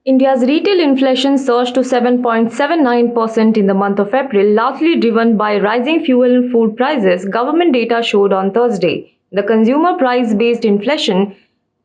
India's retail inflation surged to 7.79% in the month of April, largely driven by rising fuel and food prices, government data showed on Thursday. The consumer price-based inflation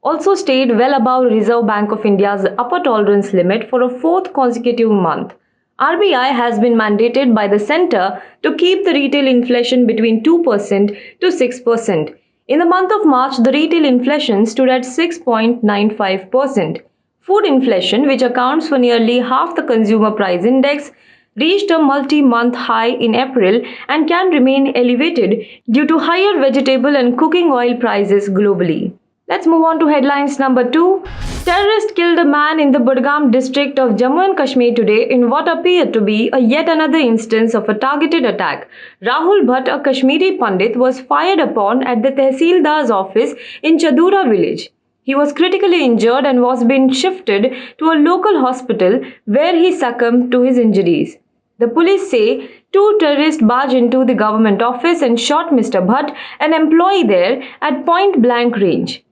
also stayed well above Reserve Bank of India's upper tolerance limit for a fourth consecutive month. RBI has been mandated by the centre to keep the retail inflation between 2% to 6%. In the month of March, the retail inflation stood at 6.95%. Food inflation, which accounts for nearly half the consumer price index, reached a multi-month high in April and can remain elevated due to higher vegetable and cooking oil prices globally. Let's move on to headlines number 2. Terrorists killed a man in the Budgam district of Jammu and Kashmir today in what appeared to be yet another instance of a targeted attack. Rahul Bhatt, a Kashmiri Pandit, was fired upon at the Tehsildar's office in Chadura village. He was critically injured and was being shifted to a local hospital where he succumbed to his injuries. The police say two terrorists barged into the government office and shot Mr. Bhatt, an employee there, at point-blank range.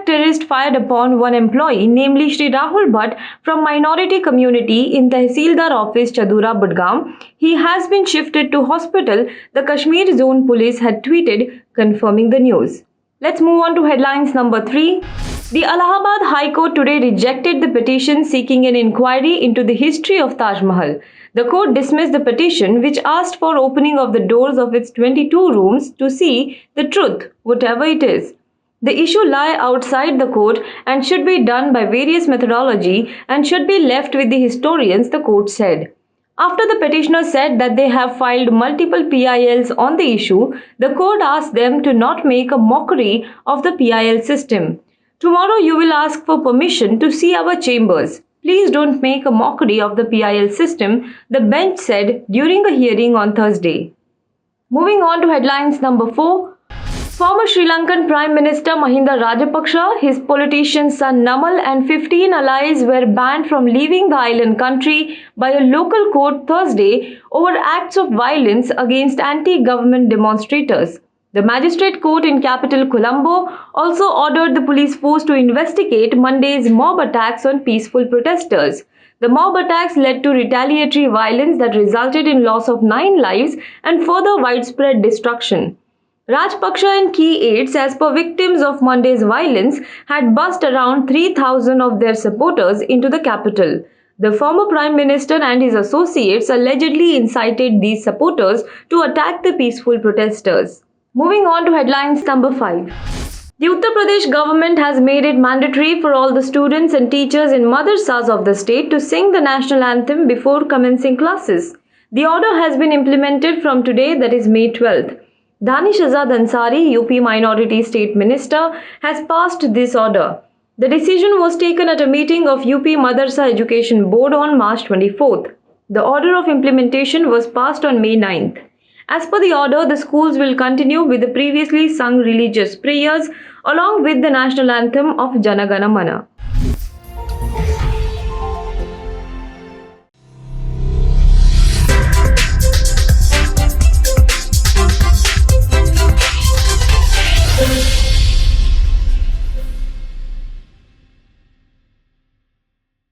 #terrorist fired upon one employee, namely Shri Rahul Bhatt from minority community in Tehsildar office Chadura Budgam. He has been shifted to hospital, the Kashmir Zone Police had tweeted, confirming the news. Let's move on to headlines number 3. The Allahabad High Court today rejected the petition seeking an inquiry into the history of Taj Mahal. The court dismissed the petition, which asked for opening of the doors of its 22 rooms to see the truth, whatever it is. The issue lie outside the court and should be done by various methodology and should be left with the historians, the court said. After the petitioner said that they have filed multiple PILs on the issue, the court asked them to not make a mockery of the PIL system. Tomorrow you will ask for permission to see our chambers. Please don't make a mockery of the PIL system, the bench said during a hearing on Thursday. Moving on to headlines number 4. Former Sri Lankan Prime Minister Mahinda Rajapaksa, his politician son Namal and 15 allies were banned from leaving the island country by a local court Thursday over acts of violence against anti-government demonstrators. The magistrate court in capital Colombo also ordered the police force to investigate Monday's mob attacks on peaceful protesters. The mob attacks led to retaliatory violence that resulted in loss of 9 lives and further widespread destruction. Rajapaksa and key aides, as per victims of Monday's violence, had bussed around 3,000 of their supporters into the capital. The former Prime Minister and his associates allegedly incited these supporters to attack the peaceful protesters. Moving on to headlines number 5. The Uttar Pradesh government has made it mandatory for all the students and teachers in madrasas of the state to sing the national anthem before commencing classes. The order has been implemented from today, that is May 12th. Danish Azad Ansari, UP Minority State Minister, has passed this order. The decision was taken at a meeting of UP Madrasa Education Board on March 24th. The order of implementation was passed on May 9th. As per the order, the schools will continue with the previously sung religious prayers along with the national anthem of Jana Gana Mana.